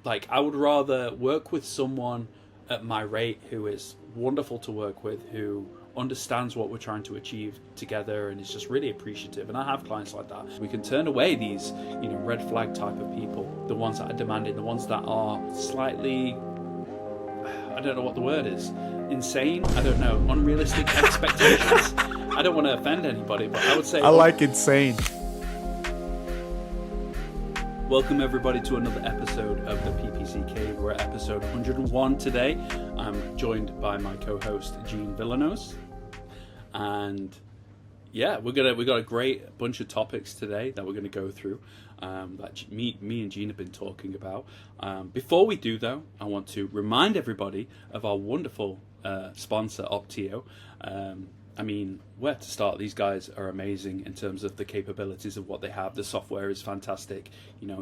Like, I would rather work with someone at my rate who is wonderful to work with, who understands what we're trying to achieve together and is just really appreciative. And I have clients like that. We can turn away these, red flag type of people, the ones that are demanding, the ones that are slightly, I don't know what the word is, insane, I don't know, unrealistic expectations. I don't want to offend anybody, but I would say... I like insane. Welcome everybody to another episode of the PPC Cave. We're at episode 101 today. I'm joined by my co-host Gene Villanos, and yeah, we got a great bunch of topics today that we're going to go through that me and Gene have been talking about. Before we do, though, I want to remind everybody of our wonderful sponsor, Opteo. I mean, where to start? These guys are amazing in terms of the capabilities of what they have. The software is fantastic.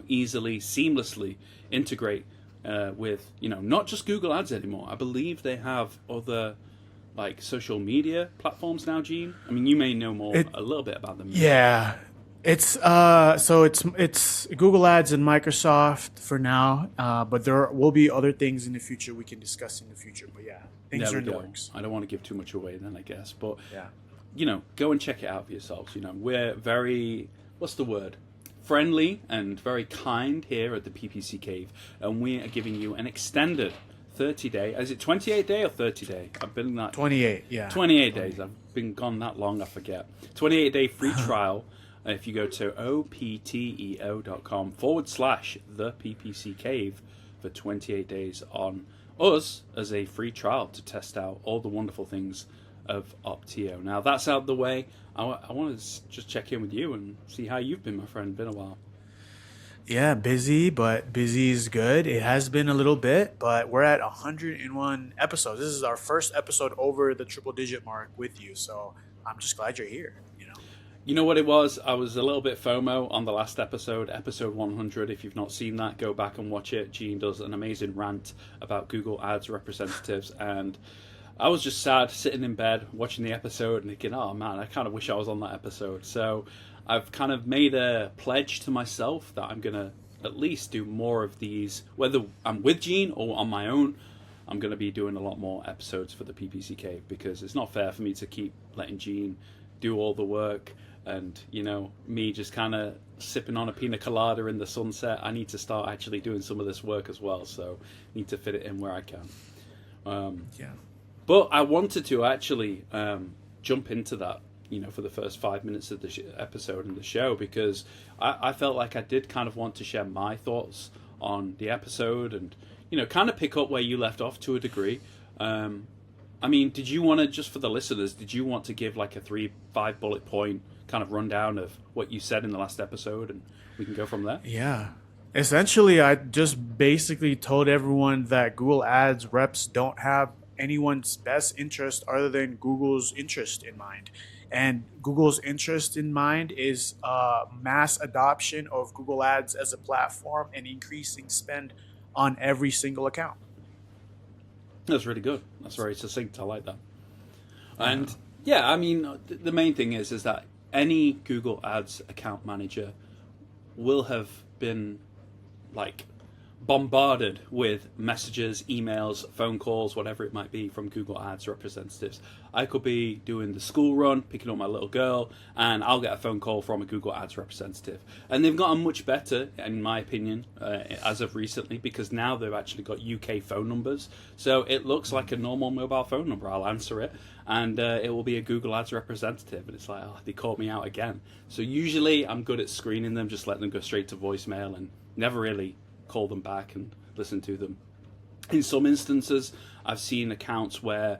Easily, seamlessly integrate with, not just Google Ads anymore. I believe they have other, like, social media platforms now, Gene. I mean, you may know a little bit about them. Yeah. It's it's Google Ads and Microsoft for now, but there will be other things in the future we can discuss in the future. But yeah, things are in the works. I don't want to give too much away then, I guess. But yeah, go and check it out for yourselves. We're very, what's the word? Friendly and very kind here at the PPC Cave, and we are giving you an extended 30-day. Is it 28-day or 30-day? I've been that 28. Yeah, 28 days. I've been gone that long. I forget. 28-day free trial. If you go to opteo.com/the PPC Cave for 28 days on us as a free trial to test out all the wonderful things of Opteo. Now that's out of the way. I want to just check in with you and see how you've been, my friend. Been a while. Yeah, busy, but busy is good. It has been a little bit, but we're at 101 episodes. This is our first episode over the triple-digit mark with you, so I'm just glad you're here. You know what it was? I was a little bit FOMO on the last episode 100. If you've not seen that, go back and watch it. Gene does an amazing rant about Google Ads representatives, and I was just sad sitting in bed watching the episode and thinking, oh man, I kind of wish I was on that episode. So I've kind of made a pledge to myself that I'm going to at least do more of these, whether I'm with Gene or on my own. I'm going to be doing a lot more episodes for the PPC Cave, because it's not fair for me to keep letting Gene do all the work and me just kind of sipping on a pina colada in the sunset. I need to start actually doing some of this work as well, so need to fit it in where I can. But I wanted to actually jump into that for the first 5 minutes of the episode and the show, because I felt like I did kind of want to share my thoughts on the episode and kind of pick up where you left off to a degree. I mean, did you want to, just for the listeners, did you want to give like a 3-5 bullet point kind of rundown of what you said in the last episode, and we can go from there? Yeah. Essentially, I just basically told everyone that Google Ads reps don't have anyone's best interest other than Google's interest in mind. And Google's interest in mind is mass adoption of Google Ads as a platform and increasing spend on every single account. That's really good. That's very succinct. I like that. And yeah, I mean, the main thing is that any Google Ads account manager will have been like bombarded with messages, emails, phone calls, whatever it might be from Google Ads representatives. I could be doing the school run, picking up my little girl, and I'll get a phone call from a Google Ads representative. And they've gotten much better, in my opinion, as of recently, because now they've actually got UK phone numbers. So it looks like a normal mobile phone number. I'll answer it, and it will be a Google Ads representative. And it's like, oh, they called me out again. So usually I'm good at screening them, just letting them go straight to voicemail and never really call them back and listen to them. In some instances, I've seen accounts where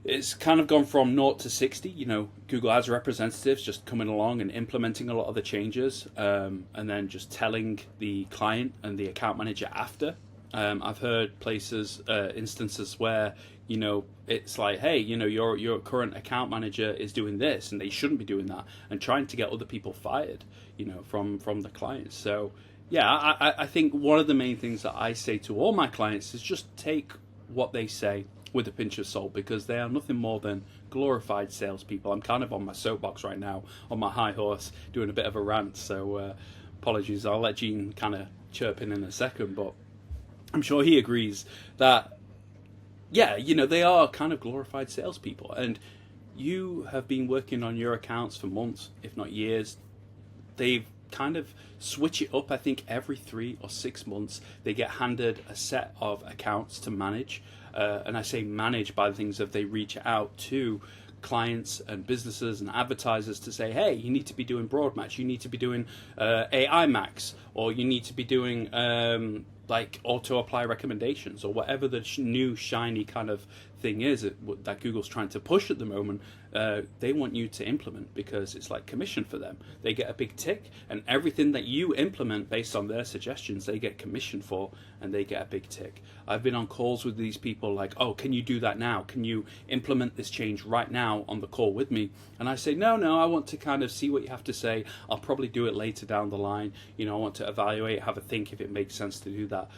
it's kind of gone from 0 to 60, Google Ads representatives just coming along and implementing a lot of the changes, and then just telling the client and the account manager after. I've heard instances where, it's like, hey, your current account manager is doing this and they shouldn't be doing that, and trying to get other people fired, from the clients. So yeah, I think one of the main things that I say to all my clients is just take what they say with a pinch of salt, because they are nothing more than glorified salespeople. I'm kind of on my soapbox right now, on my high horse, doing a bit of a rant, so apologies. I'll let Gene kind of chirp in a second, but I'm sure he agrees that, yeah, they are kind of glorified salespeople. And you have been working on your accounts for months, if not years. They've kind of switch it up. I think every 3 or 6 months they get handed a set of accounts to manage. And I say manage by the things of they reach out to clients and businesses and advertisers to say, hey, you need to be doing broad match, you need to be doing AI max, or you need to be doing like auto apply recommendations, or whatever the new shiny kind of thing is that Google's trying to push at the moment. They want you to implement, because it's like commission for them. They get a big tick, and everything that you implement based on their suggestions, they get commission for, and they get a big tick. I've been on calls with these people like, oh, can you do that now? Can you implement this change right now on the call with me? And I say, no, I want to kind of see what you have to say. I'll probably do it later down the line. I want to evaluate, have a think if it makes sense to do that.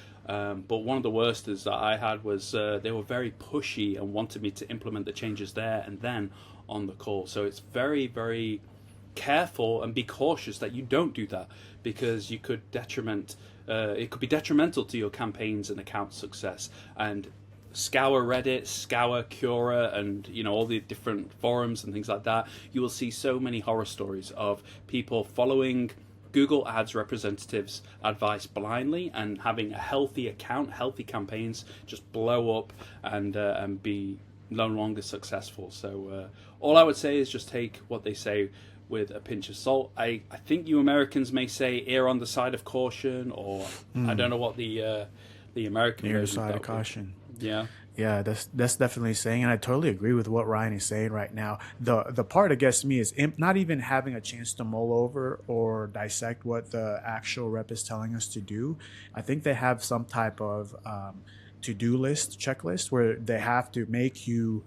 But one of the worst is that I had was they were very pushy and wanted me to implement the changes there and then on the call. So it's very, very careful, and be cautious that you don't do that, because you could it could be detrimental to your campaigns and account success. And scour Reddit, scour Quora, and all the different forums and things like that. You will see so many horror stories of people following Google Ads representatives' advice blindly and having a healthy account, healthy campaigns just blow up and be no longer successful. So all I would say is just take what they say with a pinch of salt. I think you Americans may say err on the side of caution, or I don't know what the American err side of caution. Yeah, that's definitely saying, and I totally agree with what Ryan is saying right now. The part that gets me is not even having a chance to mull over or dissect what the actual rep is telling us to do. I think they have some type of to-do list, checklist, where they have to make you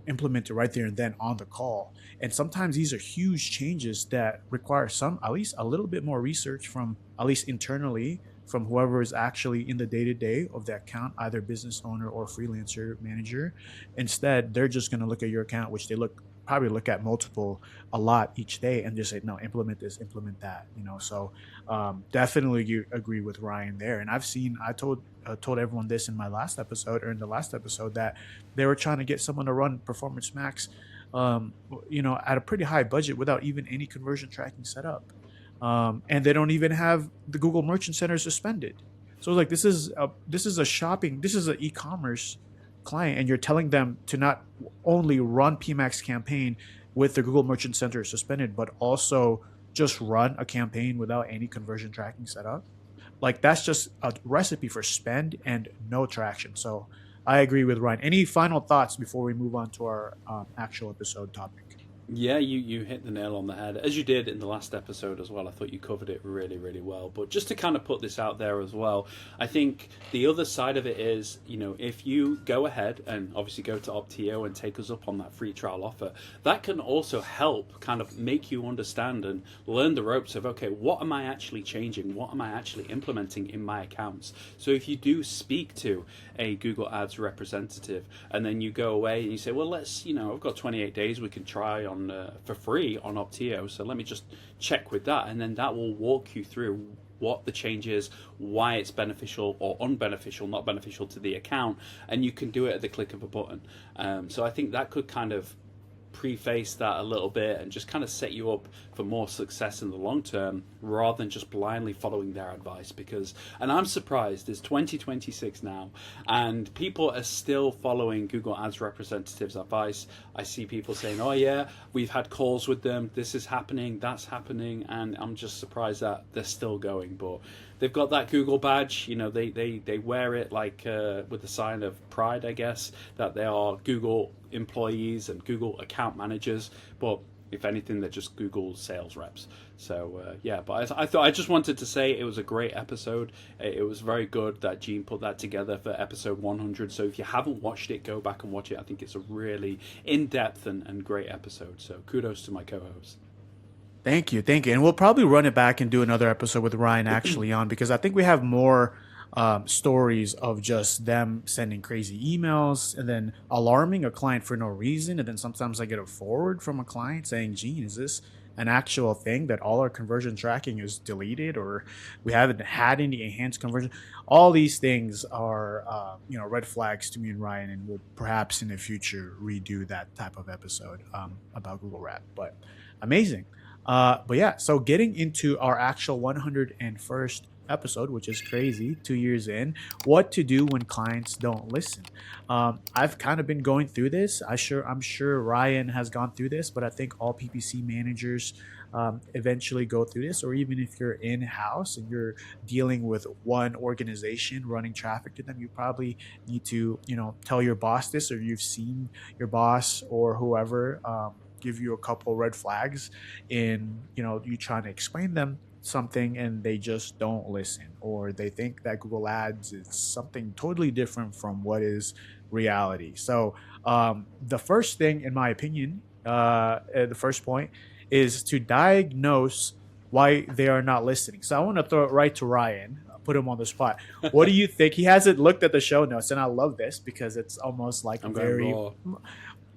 implement it right there and then on the call. And sometimes these are huge changes that require at least a little bit more research from, at least internally, from whoever is actually in the day-to-day of the account, either business owner or freelancer manager. Instead, they're just going to look at your account, which they probably look at a lot each day, and just say, no, implement this, implement that. So definitely you agree with Ryan there. And I told everyone this in the last episode, that they were trying to get someone to run Performance Max at a pretty high budget without even any conversion tracking set up. And they don't even have the Google Merchant Center suspended. So like this is an e-commerce client, and you're telling them to not only run PMax campaign with the Google Merchant Center suspended, but also just run a campaign without any conversion tracking set up. Like that's just a recipe for spend and no traction. So I agree with Ryan. Any final thoughts before we move on to our actual episode topic? Yeah, you hit the nail on the head, as you did in the last episode as well. I thought you covered it really, really well. But just to kind of put this out there as well, I think the other side of it is, if you go ahead and obviously go to Opteo and take us up on that free trial offer, that can also help kind of make you understand and learn the ropes of, okay, what am I actually changing? What am I actually implementing in my accounts? So if you do speak to a Google Ads representative and then you go away and you say, well, let's, I've got 28 days we can try on for free on Opteo, so let me just check with that, and then that will walk you through what the change is, why it's beneficial or unbeneficial, not beneficial to the account, and you can do it at the click of a button. So I think that could kind of preface that a little bit and just kind of set you up for more success in the long term, rather than just blindly following their advice. And I'm surprised, it's 2026 now and people are still following Google Ads representatives' advice. I see people saying, oh yeah, we've had calls with them, this is happening, that's happening, and I'm just surprised that they're still going. But they've got that Google badge, they wear it like with the sign of pride, I guess, that they are Google employees and Google account managers. But if anything, they're just Google sales reps. So but I just wanted to say it was a great episode. It was very good that Gene put that together for episode 100. So if you haven't watched it, go back and watch it. I think it's a really in-depth and great episode. So kudos to my co-host. Thank you. And we'll probably run it back and do another episode with Ryan actually on, because I think we have more stories of just them sending crazy emails and then alarming a client for no reason. And then sometimes I get a forward from a client saying, Gene, is this an actual thing that all our conversion tracking is deleted, or we haven't had any enhanced conversion. All these things are, red flags to me and Ryan, and we'll perhaps in the future redo that type of episode about Google Wrap. But amazing. But yeah, so getting into our actual 101st episode, which is crazy, 2 years in, what to do when clients don't listen. I've kind of been going through this. I'm sure Ryan has gone through this, but I think all PPC managers eventually go through this. Or even if you're in house and you're dealing with one organization running traffic to them, you probably need to, tell your boss this, or you've seen your boss or whoever give you a couple red flags in, you trying to explain them something and they just don't listen, or they think that Google Ads is something totally different from what is reality. So the first thing, in my opinion, the first point is to diagnose why they are not listening. So I want to throw it right to Ryan, put him on the spot. What do you think? He hasn't looked at the show notes, and I love this because it's almost like I'm very going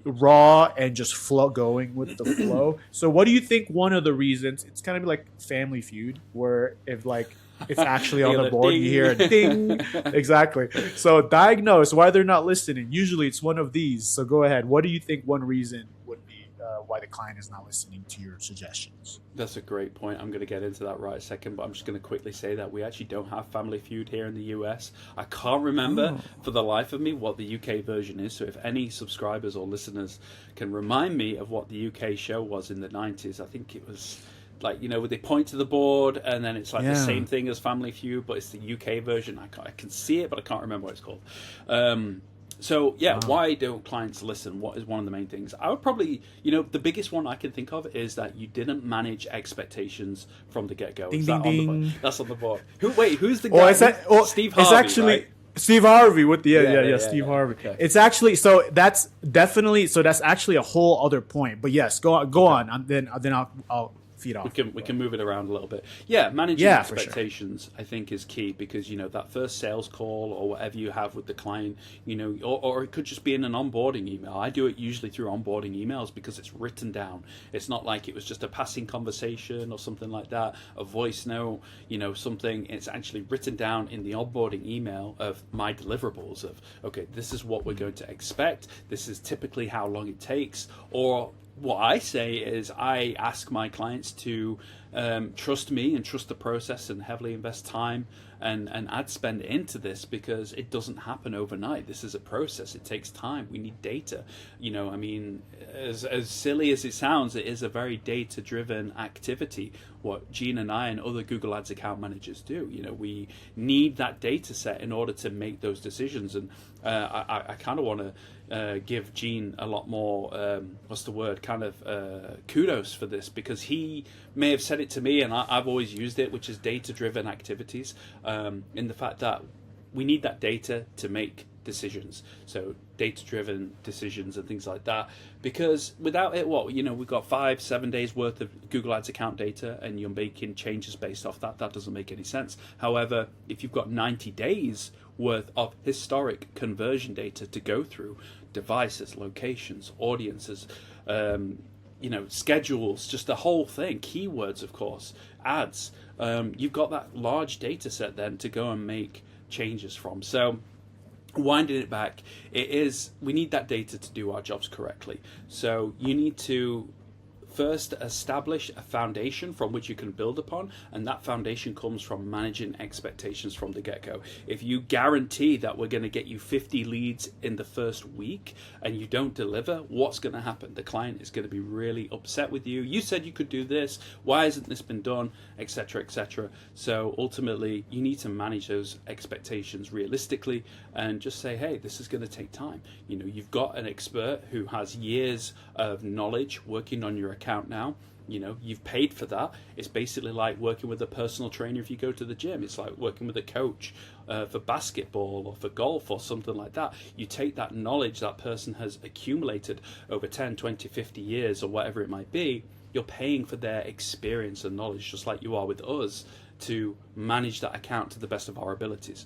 raw and just going with the flow. So what do you think one of the reasons, it's kind of like Family Feud, where if it's actually on the board, ding. you hear a ding. Exactly. So diagnose why they're not listening. Usually it's one of these. So go ahead. What do you think one reason would be why the client is not listening to your suggestions? That's a great point. I'm going to get into that right a second, but I'm just going to quickly say that we actually don't have Family Feud here in the US. I can't remember for the life of me what the UK version is. So if any subscribers or listeners can remind me of what the UK show was in the 90s, I think it was like, they point to the board and then it's like the same thing as Family Feud, but it's the UK version. I can see it, but I can't remember what it's called. Why don't clients listen? What is one of the main things? I would probably, the biggest one I can think of is that you didn't manage expectations from the get-go. Ding, Is ding, that on the ding. board? That's on the board. Who's the guy? Steve Harvey, It's actually right? Steve Harvey with the Steve Harvey. Okay. It's actually, so that's actually a whole other point. But yes, go on, and then I'll feed off. We can move it around a little bit. Yeah, managing expectations, I think, is key, because that first sales call or whatever you have with the client, or it could just be in an onboarding email. I do it usually through onboarding emails because it's written down. It's not like it was just a passing conversation or something like that, a voice note, something. It's actually written down in the onboarding email of my deliverables of, okay, this is what we're going to expect. This is typically how long it takes. Or what I say is I ask my clients to trust me and trust the process and heavily invest time and ad spend into this, because it doesn't happen overnight. This is a process. It takes time. We need data. As silly as it sounds, it is a very data-driven activity, what Gene and I and other Google Ads account managers do. We need that data set in order to make those decisions. And I kind of want to give Gene a lot more, kudos for this, because he may have said it to me and I've always used it, which is data-driven activities, in the fact that we need that data to make decisions. So data-driven decisions and things like that, because without it, we've got 5-7 days worth of Google Ads account data and you're making changes based off that doesn't make any sense. However, if you've got 90 days worth of historic conversion data to go through, devices, locations, audiences, schedules, just the whole thing, keywords, of course, ads, you've got that large data set then to go and make changes from. So winding it back, we need that data to do our jobs correctly. So you need to first establish a foundation from which you can build upon, and that foundation comes from managing expectations from the get-go. If you guarantee that we're going to get you 50 leads in the first week and you don't deliver, what's going to happen? The client is going to be really upset with you. You said you could do this, why hasn't this been done, etc., etc. So ultimately you need to manage those expectations realistically and just say, hey, this is going to take time. You've got an expert who has years of knowledge working on your account now. You've paid for that. It's basically like working with a personal trainer if you go to the gym. It's like working with a coach for basketball or for golf or something like that. You take that knowledge that person has accumulated over 10, 20, 50 years or whatever it might be. You're paying for their experience and knowledge, just like you are with us, to manage that account to the best of our abilities.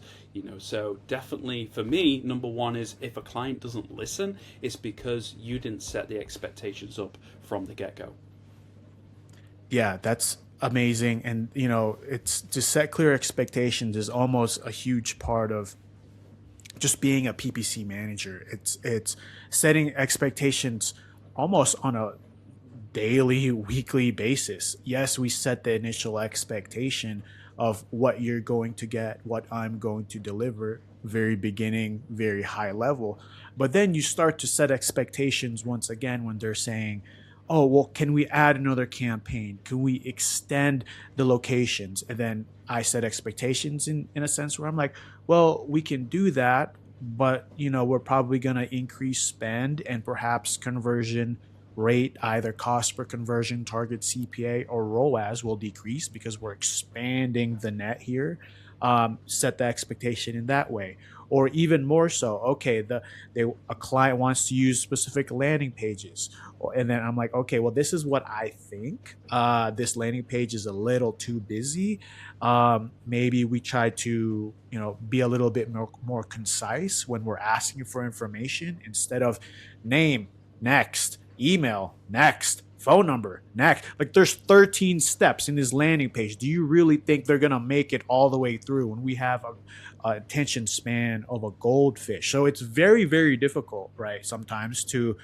So definitely for me, number one is, if a client doesn't listen, it's because you didn't set the expectations up from the get-go. Yeah, that's amazing. And it's to set clear expectations is almost a huge part of just being a PPC manager. It's setting expectations almost on a daily, weekly basis. Yes, we set the initial expectation of what you're going to get, what I'm going to deliver, very beginning, very high level. But then you start to set expectations once again when they're saying, oh, well, can we add another campaign? Can we extend the locations? And then I set expectations in a sense where I'm like, well, we can do that, but we're probably going to increase spend and perhaps conversion rate, either cost per conversion, target CPA, or ROAS will decrease because we're expanding the net here. Set the expectation in that way, or even more so. Okay, a client wants to use specific landing pages, and then I'm like, okay, well, this is what I think. This landing page is a little too busy. Maybe we try to be a little bit more concise when we're asking for information instead of name next, email next, phone number next. Like there's 13 steps in this landing page. Do you really think they're gonna make it all the way through when we have a attention span of a goldfish? So it's very, very difficult, right, sometimes to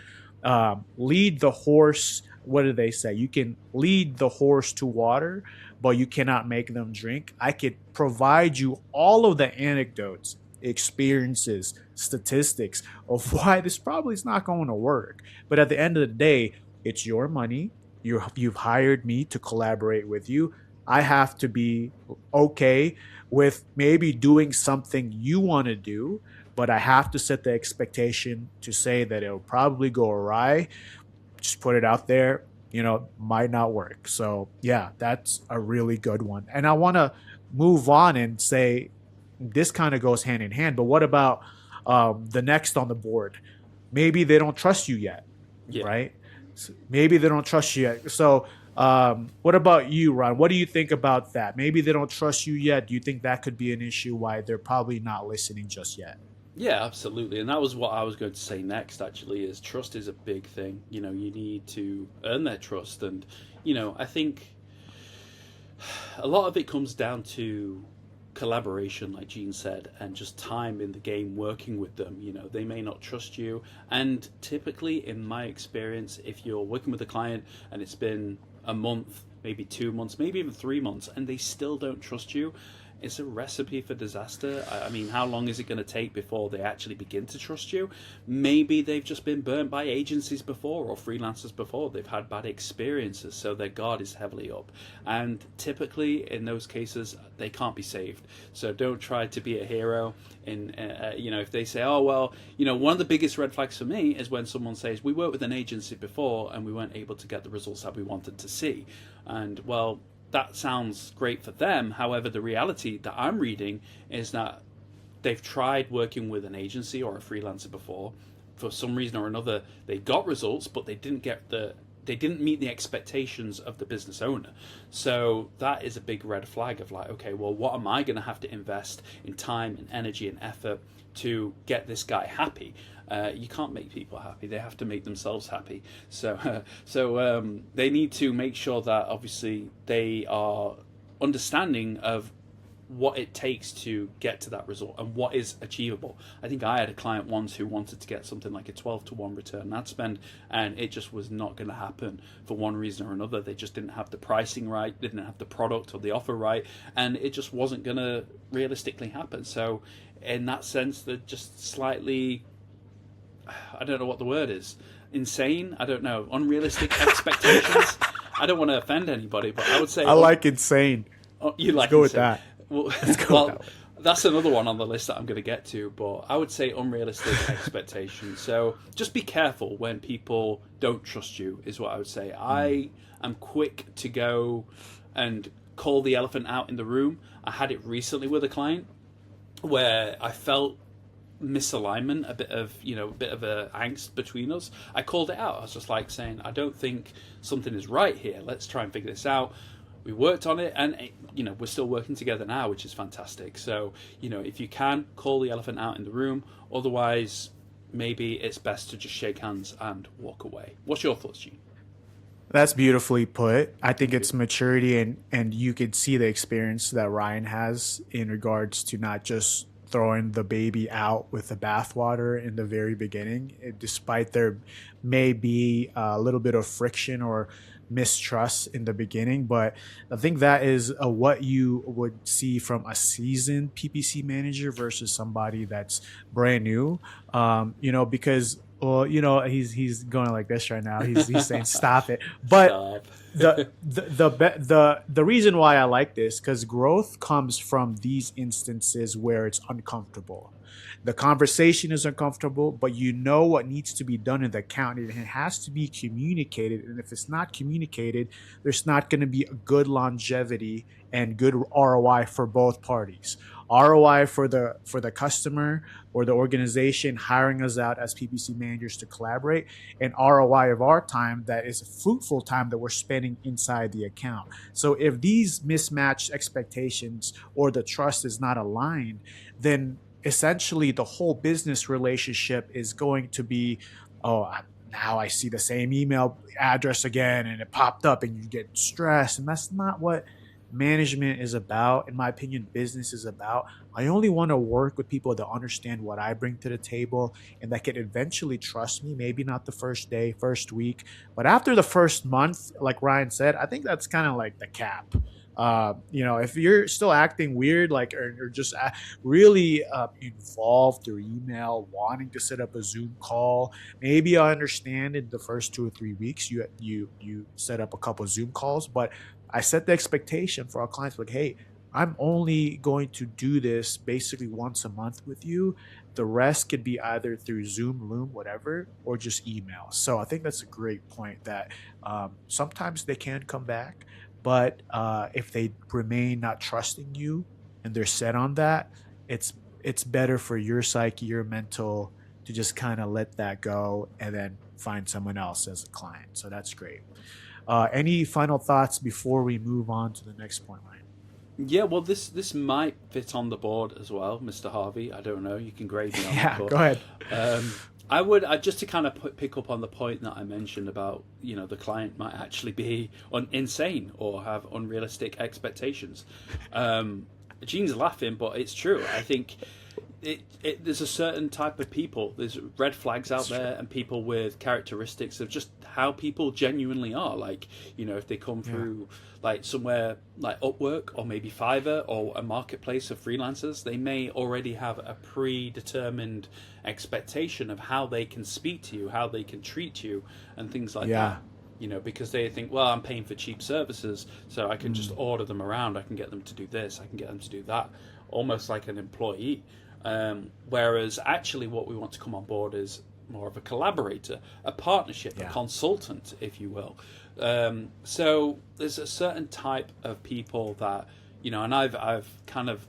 lead the horse. What do they say? You can lead the horse to water, but you cannot make them drink. I could provide you all of the anecdotes, experiences, statistics of why this probably is not going to work. But at the end of the day, it's your money. You've hired me to collaborate with you. I have to be okay with maybe doing something you want to do, but I have to set the expectation to say that it'll probably go awry. Just put it out there, might not work. So yeah, that's a really good one. And I want to move on and say this kind of goes hand in hand, but what about the next on the board? Maybe they don't trust you yet, right? So maybe they don't trust you yet. So what about you, Ron? What do you think about that? Maybe they don't trust you yet. Do you think that could be an issue why they're probably not listening just yet? Yeah, absolutely. And that was what I was going to say next, actually, is trust is a big thing. You need to earn their trust. And, I think a lot of it comes down to collaboration, like Gene said, and just time in the game working with them. They may not trust you. And typically, in my experience, if you're working with a client and it's been a month, maybe 2 months, maybe even 3 months, and they still don't trust you, it's a recipe for disaster. I mean, how long is it going to take before they actually begin to trust you? Maybe they've just been burnt by agencies before or freelancers before. They've had bad experiences, so their guard is heavily up. And typically, in those cases, they can't be saved. So don't try to be a hero. If they say, oh, well, one of the biggest red flags for me is when someone says, we worked with an agency before and we weren't able to get the results that we wanted to see. And, well, that sounds great for them. However, the reality that I'm reading is that they've tried working with an agency or a freelancer before. For some reason or another, they got results, but they didn't meet the expectations of the business owner. So that is a big red flag of like, okay, well, what am I going to have to invest in time and energy and effort to get this guy happy? You can't make people happy. They have to make themselves happy. So they need to make sure that obviously they are understanding of what it takes to get to that result and what is achievable. I think I had a client once who wanted to get something like a 12-to-1 return ad spend, and it just was not going to happen for one reason or another. They just didn't have the pricing right, didn't have the product or the offer right, and it just wasn't going to realistically happen. So in that sense, they're just slightly, I don't know what the word is, insane, I don't know, unrealistic expectations. I don't want to offend anybody, but I would say... I like insane. You like Let's go insane. with that. Well, Let's go with that. That's another one on the list that I'm going to get to, but I would say unrealistic expectations. So just be careful when people don't trust you, is what I would say. I am quick to go and call the elephant out in the room. I had it recently with a client where I felt misalignment, a bit of a angst between us. I called it out. I was just like saying, I don't think something is right here. Let's try and figure this out. We worked on it, and we're still working together now, which is fantastic. So if you can, call the elephant out in the room. Otherwise, maybe it's best to just shake hands and walk away. What's your thoughts, Gene? That's beautifully put. I think Thank you. it's maturity, and you could see the experience that Ryan has in regards to not just throwing the baby out with the bathwater in the very beginning, despite there may be a little bit of friction or mistrust in the beginning. But I think that is what you would see from a seasoned PPC manager versus somebody that's brand new. Because well, he's going like this right now. He's saying stop it. But Stop. the reason why I like this, because growth comes from these instances where it's uncomfortable. The conversation is uncomfortable, but you know what needs to be done in the account, and it has to be communicated. And if it's not communicated, there's not going to be a good longevity and good ROI for both parties. ROI for the customer or the organization hiring us out as PPC managers to collaborate, and ROI of our time that is a fruitful time that we're spending inside the account. So if these mismatched expectations or the trust is not aligned, then essentially the whole business relationship is going to be, oh, now I see the same email address again and it popped up, and you get stressed. And that's not what management is about. In my opinion, business is about. I only want to work with people that understand what I bring to the table and that can eventually trust me. Maybe not the first day, first week, but after the first month, like Ryan said, I think that's kind of like the cap. If you're still acting weird, like, or just really involved through email, wanting to set up a Zoom call, maybe I understand in the first 2 or 3 weeks you set up a couple of Zoom calls, but I set the expectation for our clients like, hey, I'm only going to do this basically once a month with you. The rest could be either through Zoom, Loom, whatever, or just email. So I think that's a great point that sometimes they can come back, but if they remain not trusting you and they're set on that, it's it's better for your psyche, your mental, to just kind of let that go and then find someone else as a client. So that's great. Any final thoughts before we move on to the next point, Ryan? Yeah, well, this might fit on the board as well, Mr. Harvey. I don't know. You can grade me on it, Yeah, go but ahead. I would just to kind of pick up on the point that I mentioned about the client might actually be insane or have unrealistic expectations. Gene's laughing, but it's true. I think there's a certain type of people. There's red flags out there, and people with characteristics of just how people genuinely are. Like, if they come through like somewhere like Upwork or maybe Fiverr or a marketplace of freelancers, they may already have a predetermined expectation of how they can speak to you, how they can treat you, and things like Yeah. that. Because they think, well, I'm paying for cheap services, so I can just order them around. I can get them to do this. I can get them to do that, almost like an employee. Whereas actually what we want to come on board is more of a collaborator, a partnership, a consultant, if you will. So there's a certain type of people that, and I've kind of,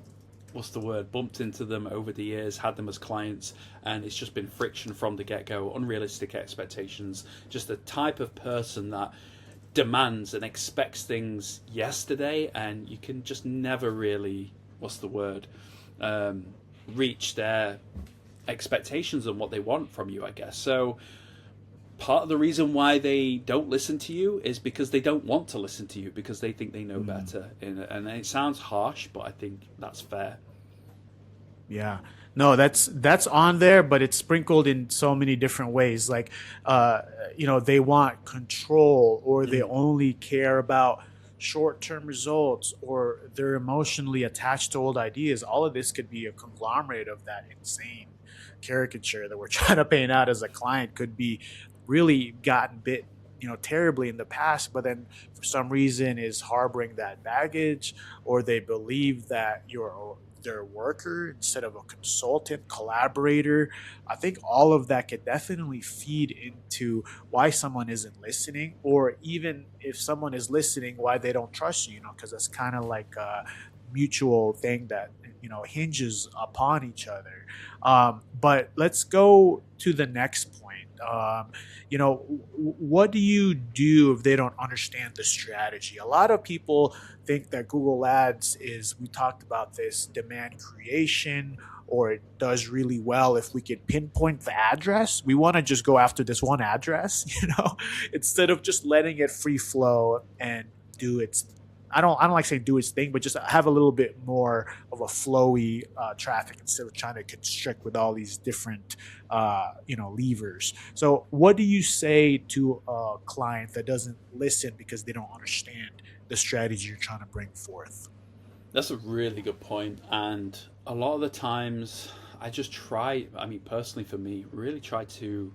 what's the word, bumped into them over the years, had them as clients, and it's just been friction from the get-go, unrealistic expectations, just the type of person that demands and expects things yesterday, and you can just never really, what's the word, reach their expectations and what they want from you, I guess. So part of the reason why they don't listen to you is because they don't want to listen to you, because they think they know better. And it sounds harsh, but I think that's fair. Yeah. No, that's on there, but it's sprinkled in so many different ways. Like, they want control, or they only care about short-term results, or they're emotionally attached to old ideas. All of this could be a conglomerate of that insane caricature that we're trying to paint out as a client. Could be really gotten bit, terribly in the past, but then for some reason is harboring that baggage, or they believe that you're their worker instead of a consultant, collaborator. I think all of that could definitely feed into why someone isn't listening, or even if someone is listening, why they don't trust you, because it's kind of like a mutual thing that hinges upon each other. But let's go to the next point. What do you do if they don't understand the strategy? A lot of people think that Google Ads is, we talked about this, demand creation, or it does really well if we could pinpoint the address. We want to just go after this one address, instead of just letting it free flow and do its. I don't like saying do its thing, but just have a little bit more of a flowy traffic instead of trying to constrict with all these different levers. So, what do you say to a client that doesn't listen because they don't understand the strategy you're trying to bring forth? That's a really good point. And a lot of the times I just try, I mean, personally for me, really try to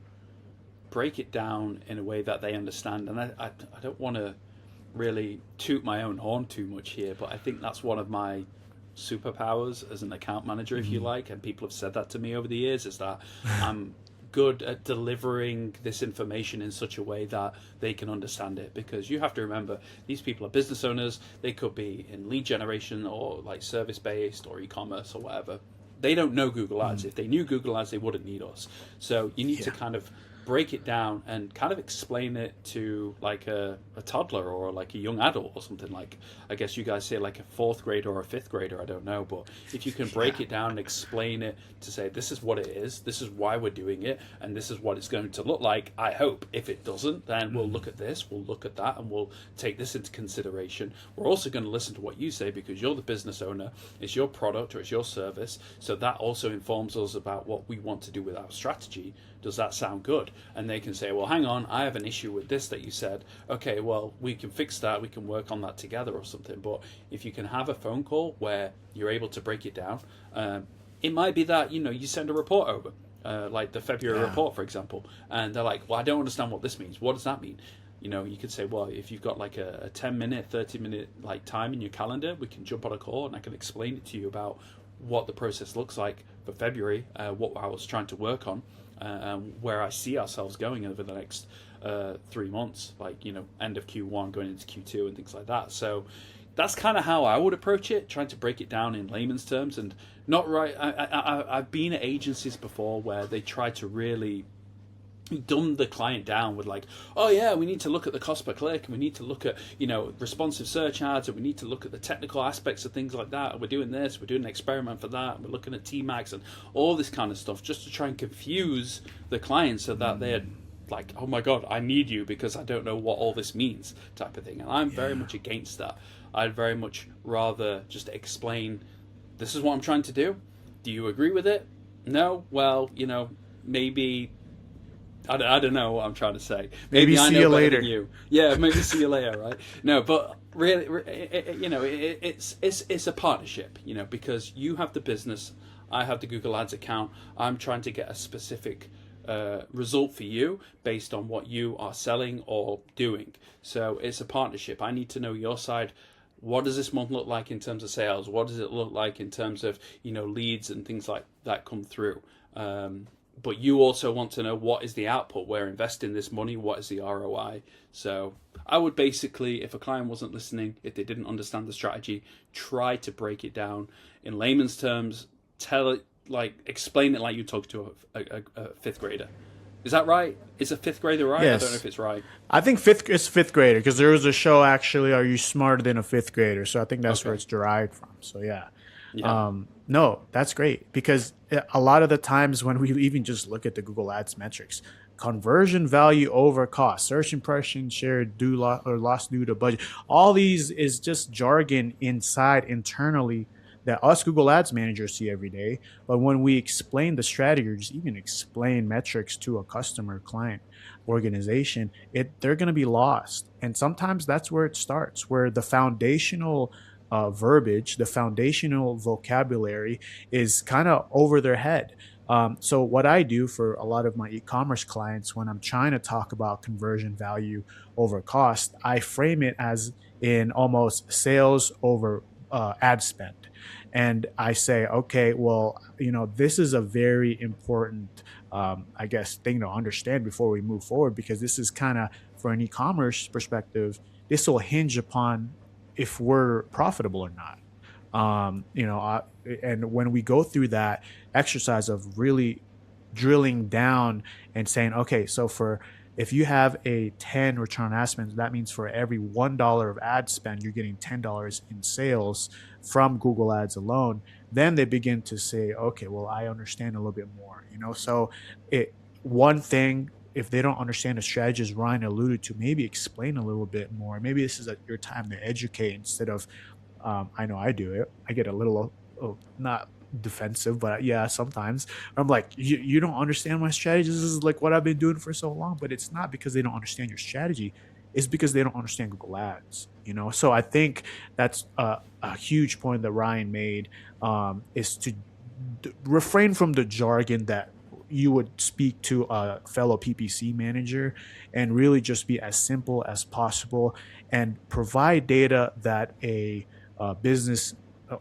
break it down in a way that they understand. And I don't want to really toot my own horn too much here, but I think that's one of my superpowers as an account manager, if you like, and people have said that to me over the years, is that I'm good at delivering this information in such a way that they can understand it. Because you have to remember, these people are business owners. They could be in lead generation or like service based or e-commerce or whatever. They don't know Google Ads. If they knew Google Ads, they wouldn't need us. So you need to kind of break it down and kind of explain it to like a toddler or like a young adult or something. Like, I guess you guys say like a fourth grader or a fifth grader, I don't know, but if you can break it down and explain it to say, this is what it is, this is why we're doing it, and this is what it's going to look like, I hope. If it doesn't, then we'll look at this, we'll look at that, and we'll take this into consideration. We're also going to listen to what you say, because you're the business owner, it's your product or it's your service, so that also informs us about what we want to do with our strategy. Does that sound good? And they can say, well, hang on, I have an issue with this that you said. Okay, well, we can fix that. We can work on that together or something. But if you can have a phone call where you're able to break it down, it might be that, you send a report over, like the February report, for example, and they're like, well, I don't understand what this means. What does that mean? You could say, well, if you've got like a 10-minute, 30-minute like time in your calendar, we can jump on a call and I can explain it to you about what the process looks like for February, what I was trying to work on, where I see ourselves going over the next 3 months, like, end of Q1 going into Q2 and things like that. So that's kind of how I would approach it, trying to break it down in layman's terms. And not right. I've been at agencies before where they try to really dumb the client down with like, oh yeah, we need to look at the cost per click, and we need to look at responsive search ads, and we need to look at the technical aspects of things like that, and we're doing this, we're doing an experiment for that, and we're looking at Tmax and all this kind of stuff, just to try and confuse the client so that they're like, oh my god, I need you because I don't know what all this means, type of thing. And I'm very much against that. I'd very much rather just explain, this is what I'm trying to do, do you agree with it? No? Well, maybe I don't know what I'm trying to say. Maybe I see know you better later. than you. Yeah, maybe see you later, right? No, but really, it's a partnership, because you have the business, I have the Google Ads account. I'm trying to get a specific result for you based on what you are selling or doing. So it's a partnership. I need to know your side. What does this month look like in terms of sales? What does it look like in terms of leads and things like that come through? But you also want to know, what is the output? We're investing this money. What is the ROI? So I would basically, if a client wasn't listening, if they didn't understand the strategy, try to break it down in layman's terms. Explain it like you talk to a fifth grader. Is that right? Is a fifth grader right? Yes. I don't know if it's right. I think fifth grader, because there was a show actually, Are You Smarter Than a Fifth Grader? So I think that's where it's derived from. So yeah. No, that's great, because a lot of the times when we even just look at the Google Ads metrics, conversion value over cost, search impression share loss due to budget, all these is just jargon internally that us Google Ads managers see every day. But when we explain the strategy, or just even explain metrics to a customer, client, organization, they're going to be lost. And sometimes that's where it starts, where the foundational verbiage, the foundational vocabulary is kind of over their head. So what I do for a lot of my e-commerce clients, when I'm trying to talk about conversion value over cost, I frame it as in almost sales over ad spend. And I say, okay, well, this is a very important, thing to understand before we move forward, because this is kind of, for an e-commerce perspective, this will hinge upon if we're profitable or not. And when we go through that exercise of really drilling down and saying, okay, so if you have a 10 return on ad spend, that means for every $1 of ad spend, you're getting $10 in sales from Google Ads alone. then they begin to say, okay, well, I understand a little bit more, you know. So it one thing, if they don't understand the strategy, as Ryan alluded to, maybe explain a little bit more. Maybe this is your time to educate instead of, I know I do it. I get a little, not defensive, but yeah, sometimes I'm like, you don't understand my strategy. This is like what I've been doing for so long, but it's not because they don't understand your strategy. It's because they don't understand Google Ads, you know? So I think that's a huge point that Ryan made, is to refrain from the jargon that you would speak to a fellow PPC manager, and really just be as simple as possible and provide data that a business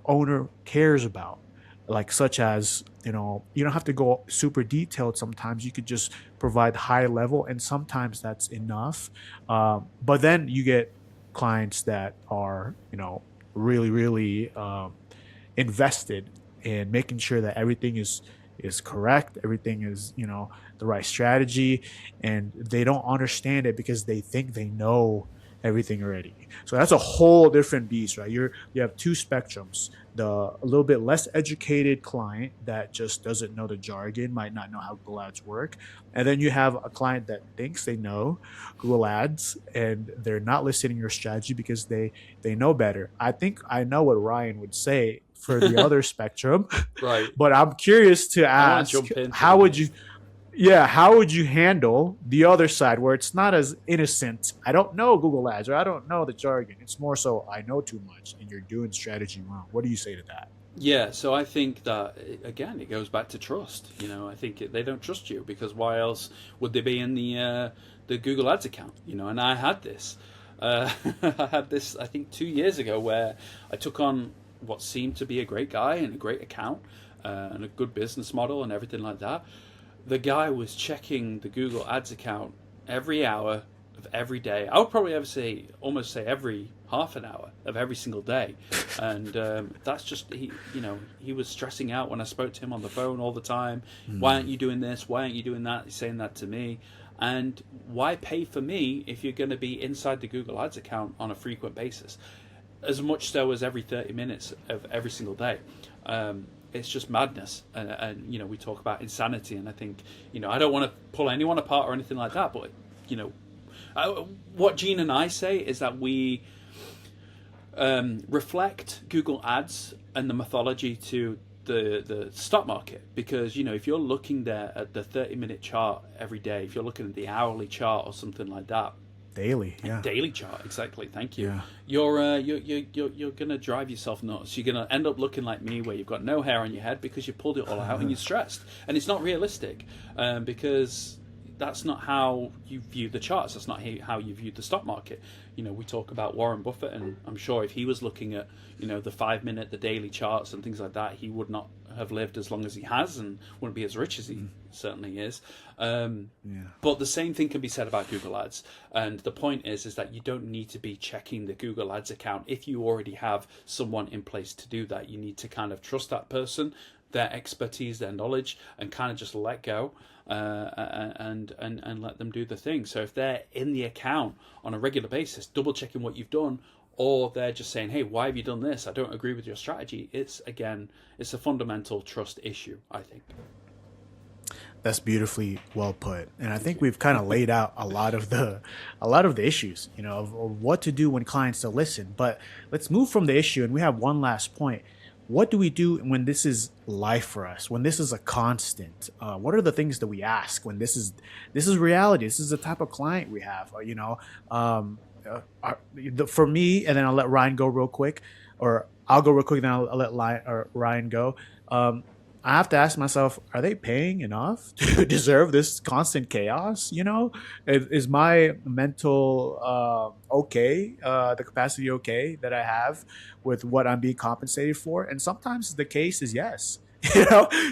owner cares about, like such as, you know, you don't have to go super detailed. Sometimes you could just provide high level, and sometimes that's enough. But then you get clients that are, you know, really really invested in making sure that everything is correct, everything is, you know, the right strategy, and they don't understand it because they think they know everything already. So that's a whole different beast, right? You have two spectrums: the a little bit less educated client that just doesn't know the jargon, might not know how Google Ads work, and then you have a client that thinks they know Google Ads and they're not listening to your strategy because they know better. I think I know what Ryan would say for the other spectrum, Right. but I'm curious to I want to ask, jump into how the would you, next. yeah, how would you handle the other side where it's not as innocent? I don't know Google Ads, or I don't know the jargon. It's more so I know too much and you're doing strategy wrong. What do you say to that? Yeah, so I think that again, it goes back to trust. You know, I think they don't trust you because why else would they be in the Google Ads account? You know, and I had this. I had this, I think, 2 years ago, where I took on what seemed to be a great guy and a great account, and a good business model and everything like that. The guy was checking the Google Ads account every hour of every day. I would probably ever say almost say every half an hour of every single day, and that's just he was stressing out when I spoke to him on the phone all the time. Why aren't Mm. you doing this? Why aren't you doing that? He's saying that to me. And why pay for me if you're going to be inside the Google Ads account on a frequent basis? As much so as every 30 minutes of every single day. It's just madness, and we talk about insanity, and I think I don't want to pull anyone apart or anything like that, but you know what Gene and I say is that we reflect Google Ads and the methodology to the stock market, because if you're looking there at the 30-minute chart every day, if you're looking at the hourly chart or something like that, Daily, yeah. daily chart, exactly. Thank you. Yeah. You're gonna drive yourself nuts. You're gonna end up looking like me, where you've got no hair on your head because you pulled it all out and you're stressed, and it's not realistic, because that's not how you view the charts. That's not how you view the stock market. We talk about Warren Buffett, and I'm sure if he was looking at the 5 minute, the daily charts and things like that, he would not have lived as long as he has and wouldn't be as rich as he certainly is. Yeah. But the same thing can be said about Google Ads. And the point is that you don't need to be checking the Google Ads account if you already have someone in place to do that. You need to kind of trust that person, their expertise, their knowledge, and kind of just let go, and let them do the thing. So if they're in the account on a regular basis, double checking what you've done, or they're just saying, "Hey, why have you done this? I don't agree with your strategy." It's a fundamental trust issue, I think. That's beautifully well put, and I Thank think you. we've kind of laid out a lot of the issues, of what to do when clients don't listen. But let's move from the issue, and we have one last point. What do we do when this is life for us? When this is a constant? What are the things that we ask when this is reality? This is the type of client we have. For me, and then I'll let Ryan go real quick, or I'll go real quick, then I'll let Ryan go. Um, I have to ask myself, are they paying enough to deserve this constant chaos? Is my mental okay, the capacity okay that I have with what I'm being compensated for? And sometimes the case is yes.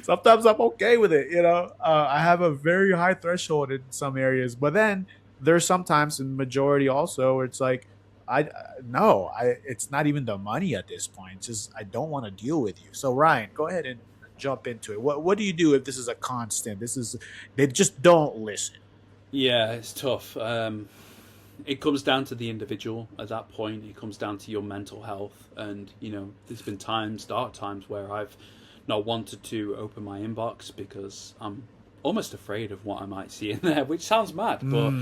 Sometimes I'm okay with it. I have a very high threshold in some areas, but then there's sometimes in majority also where it's like, I no, it's not even the money at this point. It's just I don't want to deal with you. So Ryan, go ahead and jump into it. What do you do if this is a constant? They just don't listen. Yeah, it's tough. it comes down to the individual at that point. It comes down to your mental health. And, there's been dark times where I've not wanted to open my inbox because I'm almost afraid of what I might see in there, which sounds mad. But,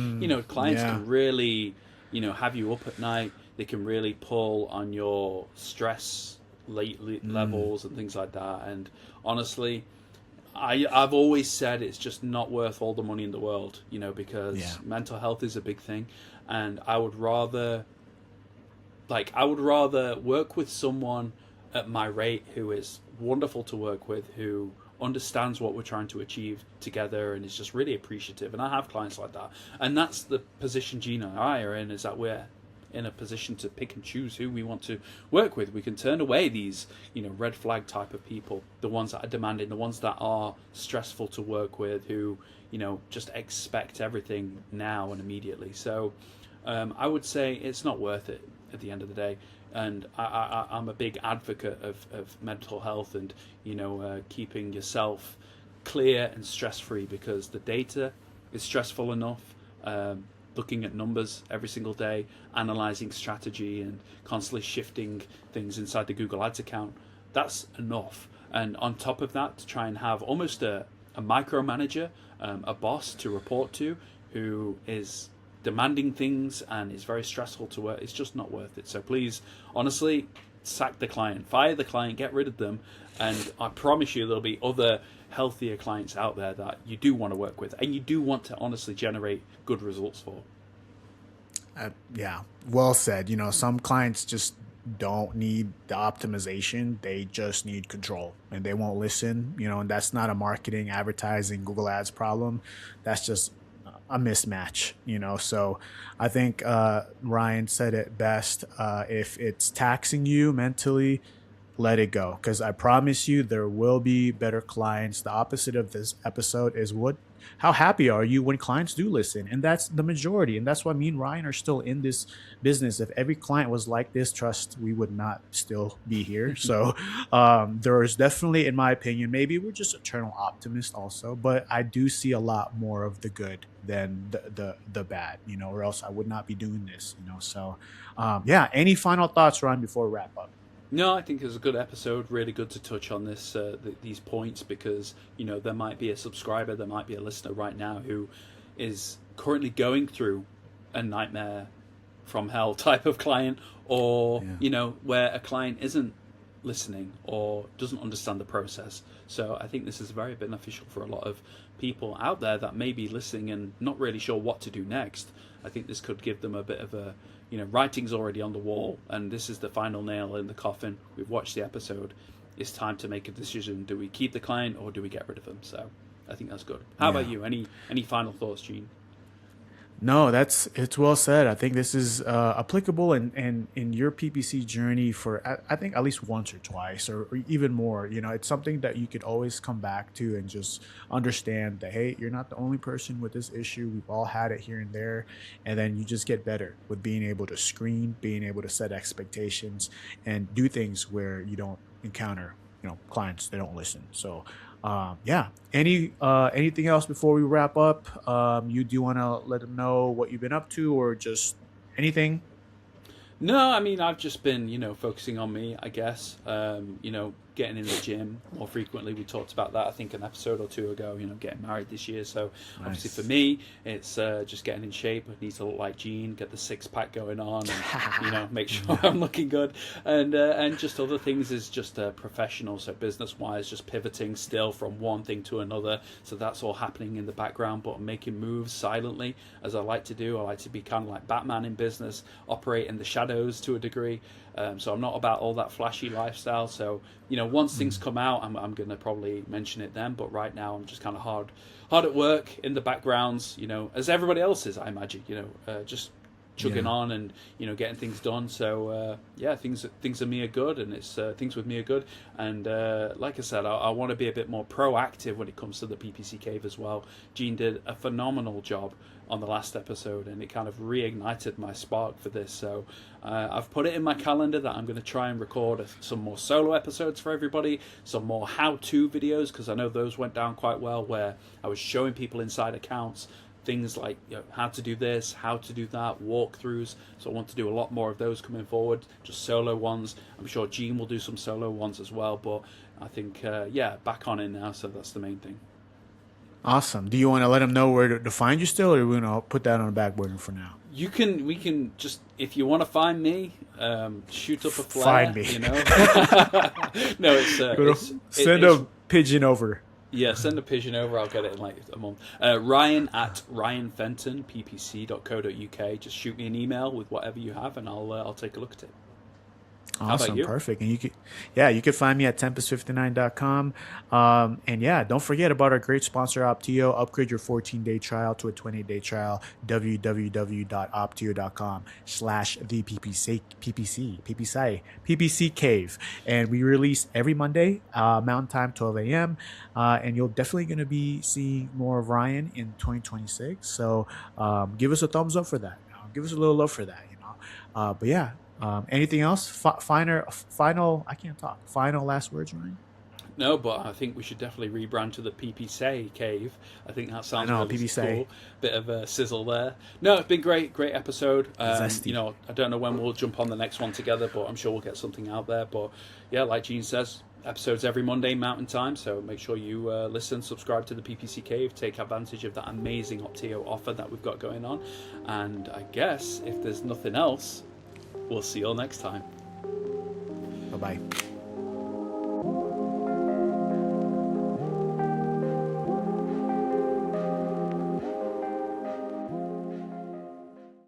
clients can really, have you up at night. They can really pull on your stress levels and things like that. And honestly, I've always said it's just not worth all the money in the world, because mental health is a big thing. And I would rather work with someone at my rate who is wonderful to work with, who understands what we're trying to achieve together and is just really appreciative. And I have clients like that. And that's the position Gina and I are in, is that we're in a position to pick and choose who we want to work with. We can turn away these, red flag type of people, the ones that are demanding, the ones that are stressful to work with, who, just expect everything now and immediately. So I would say it's not worth it at the end of the day. And I'm a big advocate of mental health and, keeping yourself clear and stress-free, because the data is stressful enough. Looking at numbers every single day, analyzing strategy and constantly shifting things inside the Google Ads account, that's enough. And on top of that, to try and have almost a micromanager, a boss to report to, who is demanding things and is very stressful to work, it's just not worth it. So please, honestly, sack the client, fire the client, get rid of them. And I promise you there'll be other healthier clients out there that you do want to work with and you do want to honestly generate good results for. Yeah, well said. Some clients just don't need the optimization. They just need control, and they won't listen, and that's not a marketing, advertising, Google Ads problem. That's just a mismatch, So I think Ryan said it best. If it's taxing you mentally, let it go, because I promise you there will be better clients. The opposite of this episode is how happy are you when clients do listen? And that's the majority. And that's why me and Ryan are still in this business. If every client was like this, trust, we would not still be here. So there is definitely, in my opinion, maybe we're just eternal optimists also, but I do see a lot more of the good than the bad, or else I would not be doing this, So any final thoughts, Ryan, before we wrap up? No, I think it was a good episode. Really good to touch on these points, because there might be a subscriber, there might be a listener right now who is currently going through a nightmare from hell type of client, or where a client isn't listening or doesn't understand the process. So I think this is very beneficial for a lot of people out there that may be listening and not really sure what to do next. I think this could give them a bit of a, writing's already on the wall, and this is the final nail in the coffin. We've watched the episode. It's time to make a decision. Do we keep the client or do we get rid of them? So I think that's good. How about you? Any final thoughts, Gene? No, it's well said. I think this is applicable in your PPC journey for, I think, at least once or twice or even more. It's something that you could always come back to and just understand that, hey, you're not the only person with this issue. We've all had it here and there. And then you just get better with being able to screen, being able to set expectations and do things where you don't encounter, clients that don't listen. So anything else before we wrap up? You do want to let them know what you've been up to, or just anything? No, I mean, I've just been, focusing on me, I guess. Getting in the gym more frequently. We talked about that, I think, an episode or two ago, getting married this year. So Nice. obviously for me, it's just getting in shape. I need to look like Gene, get the six-pack going on, and, make sure I'm looking good. And just other things is just professional, so business-wise, just pivoting still from one thing to another. So that's all happening in the background, but making moves silently, as I like to do. I like to be kind of like Batman in business, operate in the shadows to a degree. So I'm not about all that flashy lifestyle. So, once things come out, I'm going to probably mention it then. But right now, I'm just kind of hard at work in the backgrounds, as everybody else is, I imagine, just chugging on and, getting things done. So, things of me are good, and it's things with me are good. And like I said, I want to be a bit more proactive when it comes to the PPC Cave as well. Gene did a phenomenal job on the last episode, and it kind of reignited my spark for this. So I've put it in my calendar that I'm going to try and record some more solo episodes for everybody, some more how-to videos, because I know those went down quite well, where I was showing people inside accounts things like how to do this, how to do that, walkthroughs. So I want to do a lot more of those coming forward, just solo ones. I'm sure Gene will do some solo ones as well, but I think, back on it now, so that's the main thing. Awesome. Do you want to let them know where to find you still, or are we going to put that on the back burner for now? We can just, if you want to find me, shoot up a flare. Find me. You know? No, send a pigeon over. Yeah, send a pigeon over. I'll get it in like a month. Ryan at ryanfentonppc.co.uk. Just shoot me an email with whatever you have, and I'll take a look at it. Awesome, perfect. And you could find me at tempest59.com. And yeah, don't forget about our great sponsor, Opteo. Upgrade your 14-day trial to a 20-day trial. www.opteo.com/PPC Cave. And we release every Monday, Mountain Time, 12 a.m. And you're definitely going to be seeing more of Ryan in 2026. So give us a thumbs up for that. Give us a little love for that, but yeah. Anything else? Final last words, Ryan? No, but I think we should definitely rebrand to the PPC Cave. I think that sounds really PPC. Cool. Bit of a sizzle there. No, it's been great episode. I don't know when we'll jump on the next one together, but I'm sure we'll get something out there. But yeah, like Gene says, episodes every Monday Mountain Time, so make sure you listen, subscribe to the PPC Cave, take advantage of that amazing Opteo offer that we've got going on. And I guess if there's nothing else, we'll see you all next time. Bye-bye.